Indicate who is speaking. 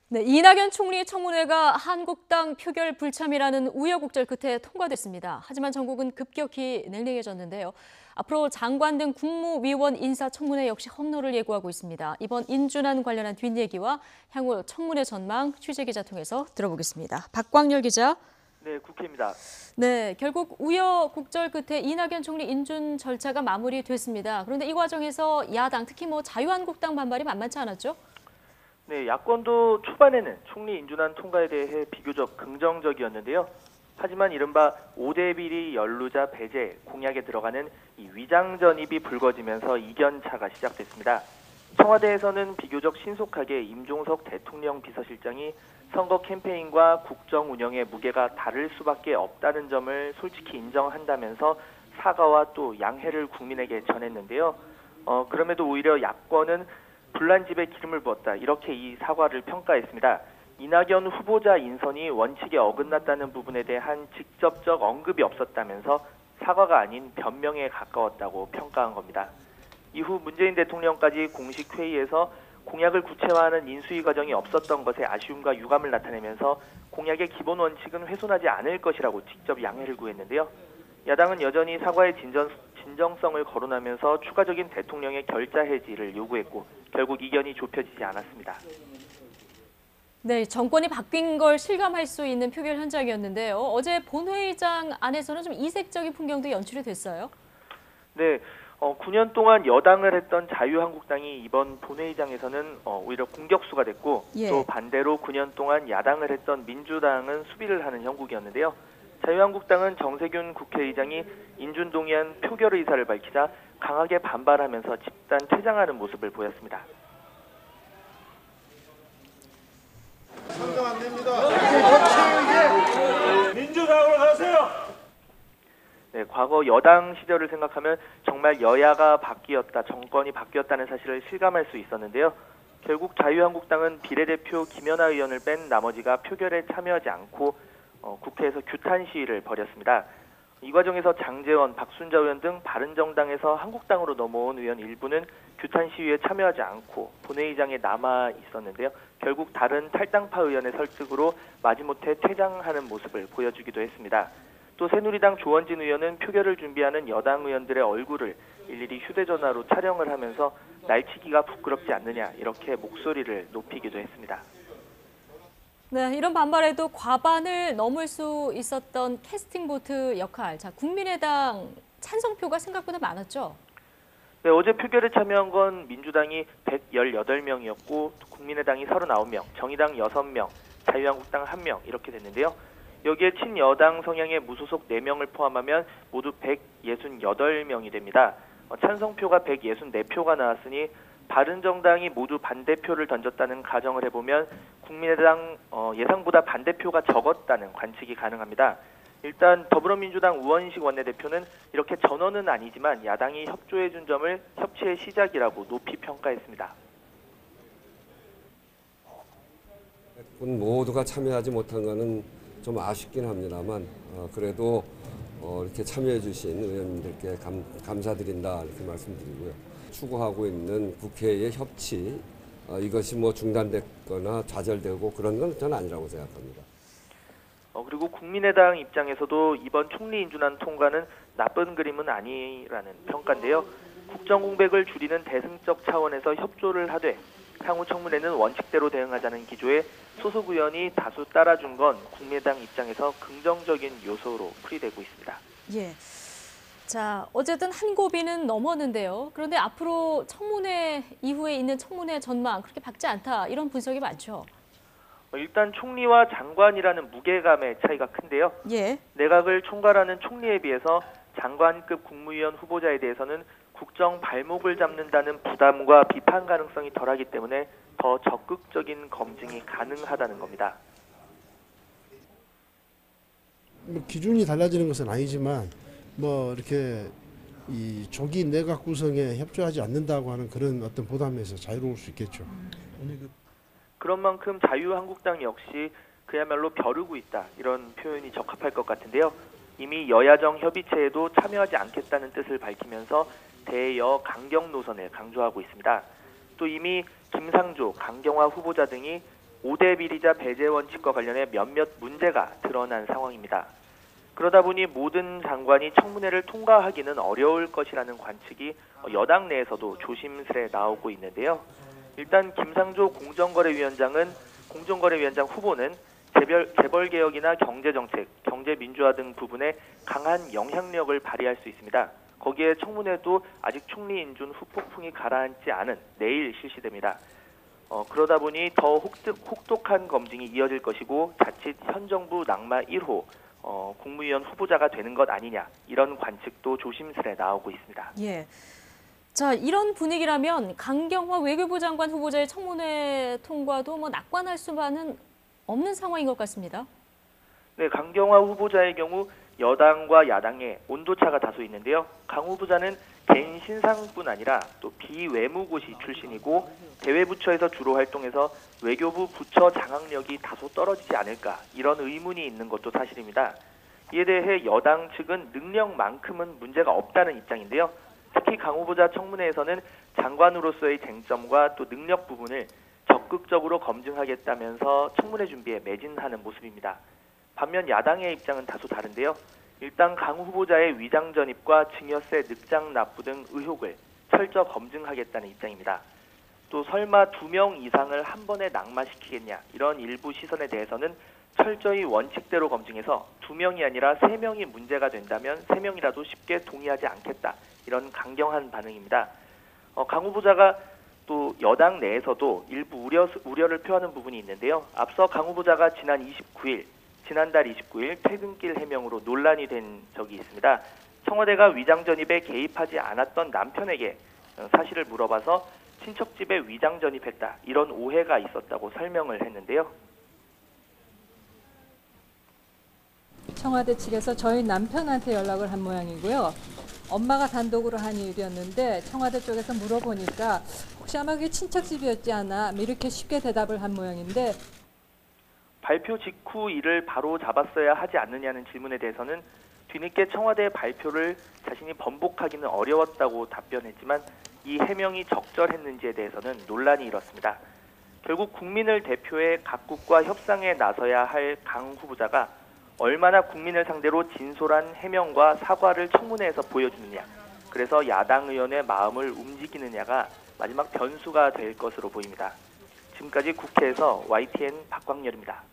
Speaker 1: 네, 이낙연 총리 청문회가 한국당 표결 불참이라는 우여곡절 끝에 통과됐습니다. 하지만 전국은 급격히 냉랭해졌는데요. 앞으로 장관 등 국무위원 인사청문회 역시 험로를 예고하고 있습니다. 이번 인준안 관련한 뒷얘기와 향후 청문회 전망 취재기자 통해서 들어보겠습니다. 박광렬 기자.
Speaker 2: 네, 국회입니다.
Speaker 1: 네, 결국 우여곡절 끝에 이낙연 총리 인준 절차가 마무리됐습니다. 그런데 이 과정에서 야당, 특히 자유한국당 반발이 만만치 않았죠?
Speaker 2: 네, 야권도 초반에는 총리 인준안 통과에 대해 비교적 긍정적이었는데요. 하지만 이른바 5대 비리 연루자 배제 공약에 들어가는 이 위장 전입이 불거지면서 이견차가 시작됐습니다. 청와대에서는 비교적 신속하게 임종석 대통령 비서실장이 선거 캠페인과 국정 운영의 무게가 다를 수밖에 없다는 점을 솔직히 인정한다면서 사과와 또 양해를 국민에게 전했는데요. 그럼에도 오히려 야권은 불난집에 기름을 부었다, 이렇게 이 사과를 평가했습니다. 이낙연 후보자 인선이 원칙에 어긋났다는 부분에 대한 직접적 언급이 없었다면서 사과가 아닌 변명에 가까웠다고 평가한 겁니다. 이후 문재인 대통령까지 공식 회의에서 공약을 구체화하는 인수위 과정이 없었던 것에 아쉬움과 유감을 나타내면서 공약의 기본 원칙은 훼손하지 않을 것이라고 직접 양해를 구했는데요. 야당은 여전히 사과의 진정성을 거론하면서 추가적인 대통령의 결자 해지를 요구했고 결국 이견이 좁혀지지 않았습니다.
Speaker 1: 네, 정권이 바뀐 걸 실감할 수 있는 표결 현장이었는데요. 어제 본회의장 안에서는 좀 이색적인 풍경도 연출이 됐어요.
Speaker 2: 네, 9년 동안 여당을 했던 자유한국당이 이번 본회의장에서는 오히려 공격수가 됐고 또 반대로 9년 동안 야당을 했던 민주당은 수비를 하는 형국이었는데요. 자유한국당은 정세균 국회의장이 인준동의안 표결 의사를 밝히자 강하게 반발하면서 집단 퇴장하는 모습을 보였습니다.
Speaker 3: 상정 안 됩니다. 민주당으로 가세요.
Speaker 2: 네, 과거 여당 시절을 생각하면 정말 여야가 바뀌었다, 정권이 바뀌었다는 사실을 실감할 수 있었는데요. 결국 자유한국당은 비례대표 김연아 의원을 뺀 나머지가 표결에 참여하지 않고 국회에서 규탄 시위를 벌였습니다. 이 과정에서 장제원, 박순자 의원 등 바른정당에서 한국당으로 넘어온 의원 일부는 규탄 시위에 참여하지 않고 본회의장에 남아 있었는데요. 결국 다른 탈당파 의원의 설득으로 마지못해 퇴장하는 모습을 보여주기도 했습니다. 또 새누리당 조원진 의원은 표결을 준비하는 여당 의원들의 얼굴을 일일이 휴대전화로 촬영을 하면서 날치기가 부끄럽지 않느냐, 이렇게 목소리를 높이기도 했습니다.
Speaker 1: 네, 이런 반발에도 과반을 넘을 수 있었던 캐스팅보트 역할. 자, 국민의당 찬성표가 생각보다 많았죠?
Speaker 2: 네, 어제 표결에 참여한 건 민주당이 118명이었고 국민의당이 39명, 정의당 6명, 자유한국당 1명 이렇게 됐는데요. 여기에 친여당 성향의 무소속 4명을 포함하면 모두 168명이 됩니다. 찬성표가 164표가 나왔으니 바른정당이 모두 반대표를 던졌다는 가정을 해보면 국민의당 예상보다 반대표가 적었다는 관측이 가능합니다. 일단 더불어민주당 우원식 원내대표는 이렇게 전원은 아니지만 야당이 협조해준 점을 협치의 시작이라고 높이 평가했습니다.
Speaker 4: 모두가 참여하지 못한 것은 좀 아쉽긴 합니다만 그래도 이렇게 참여해 주신 의원님들께 감사드린다, 이렇게 말씀드리고요. 추구하고 있는 국회의 협치, 이것이 중단됐거나 좌절되고 그런 건 저는 아니라고 생각합니다.
Speaker 2: 그리고 국민의당 입장에서도 이번 총리 인준안 통과는 나쁜 그림은 아니라는 평가인데요. 국정 공백을 줄이는 대승적 차원에서 협조를 하되 향후 청문회는 원칙대로 대응하자는 기조에 소속 의원이 다수 따라준 건 국민의당 입장에서 긍정적인 요소로 풀이되고 있습니다.
Speaker 1: 예. 자, 어쨌든 한 고비는 넘었는데요. 그런데 앞으로 청문회 이후에 있는 청문회 전망 그렇게 밝지 않다, 이런 분석이 많죠.
Speaker 2: 일단 총리와 장관이라는 무게감의 차이가 큰데요. 내각을 총괄하는 총리에 비해서 장관급 국무위원 후보자에 대해서는 국정 발목을 잡는다는 부담과 비판 가능성이 덜하기 때문에 더 적극적인 검증이 가능하다는 겁니다.
Speaker 5: 기준이 달라지는 것은 아니지만 이렇게 이 조기 내각 구성에 협조하지 않는다고 하는 그런 어떤 부담에서 자유로울 수 있겠죠.
Speaker 2: 그런 만큼 자유한국당 역시 그야말로 벼르고 있다, 이런 표현이 적합할 것 같은데요. 이미 여야정 협의체에도 참여하지 않겠다는 뜻을 밝히면서 대여 강경 노선을 강조하고 있습니다. 또 이미 김상조, 강경화 후보자 등이 5대 비리자 배제 원칙과 관련해 몇몇 문제가 드러난 상황입니다. 그러다 보니 모든 장관이 청문회를 통과하기는 어려울 것이라는 관측이 여당 내에서도 조심스레 나오고 있는데요. 일단 김상조 공정거래위원장 후보는 재벌개혁이나 경제정책, 경제민주화 등 부분에 강한 영향력을 발휘할 수 있습니다. 거기에 청문회도 아직 총리 인준 후폭풍이 가라앉지 않은 내일 실시됩니다. 그러다 보니 더 혹독한 검증이 이어질 것이고 자칫 현 정부 낙마 1호 국무위원 후보자가 되는 것 아니냐 이런 관측도 조심스레 나오고 있습니다.
Speaker 1: 예. 자, 이런 분위기라면 강경화 외교부 장관 후보자의 청문회 통과도 낙관할 수만은 없는 상황인 것 같습니다.
Speaker 2: 네, 강경화 후보자의 경우 여당과 야당의 온도차가 다소 있는데요. 강 후보자는 개인 신상뿐 아니라 또 비외무고시 출신이고 대외부처에서 주로 활동해서 외교부 부처 장악력이 다소 떨어지지 않을까 이런 의문이 있는 것도 사실입니다. 이에 대해 여당 측은 능력만큼은 문제가 없다는 입장인데요. 특히 강 후보자 청문회에서는 장관으로서의 쟁점과 또 능력 부분을 적극적으로 검증하겠다면서 청문회 준비에 매진하는 모습입니다. 반면 야당의 입장은 다소 다른데요. 일단 강 후보자의 위장 전입과 증여세 늑장 납부 등 의혹을 철저 검증하겠다는 입장입니다. 또 설마 2명 이상을 한 번에 낙마시키겠냐 이런 일부 시선에 대해서는 철저히 원칙대로 검증해서 2명이 아니라 3명이 문제가 된다면 3명이라도 쉽게 동의하지 않겠다 이런 강경한 반응입니다. 강 후보자가 또 여당 내에서도 일부 우려를 표하는 부분이 있는데요. 앞서 강 후보자가 지난달 29일 퇴근길 해명으로 논란이 된 적이 있습니다. 청와대가 위장 전입에 개입하지 않았던 남편에게 사실을 물어봐서 친척 집에 위장 전입했다 이런 오해가 있었다고 설명을 했는데요.
Speaker 3: 청와대 측에서 저희 남편한테 연락을 한 모양이고요. 엄마가 단독으로 한 일이었는데 청와대 쪽에서 물어보니까 혹시 아마 그게 친척집이었지 않아? 이렇게 쉽게 대답을 한 모양인데
Speaker 2: 발표 직후 이를 바로 잡았어야 하지 않느냐는 질문에 대해서는 뒤늦게 청와대 발표를 자신이 번복하기는 어려웠다고 답변했지만 이 해명이 적절했는지에 대해서는 논란이 일었습니다. 결국 국민을 대표해 각국과 협상에 나서야 할 강 후보자가 얼마나 국민을 상대로 진솔한 해명과 사과를 청문회에서 보여주느냐, 그래서 야당 의원의 마음을 움직이느냐가 마지막 변수가 될 것으로 보입니다. 지금까지 국회에서 YTN 박광렬입니다.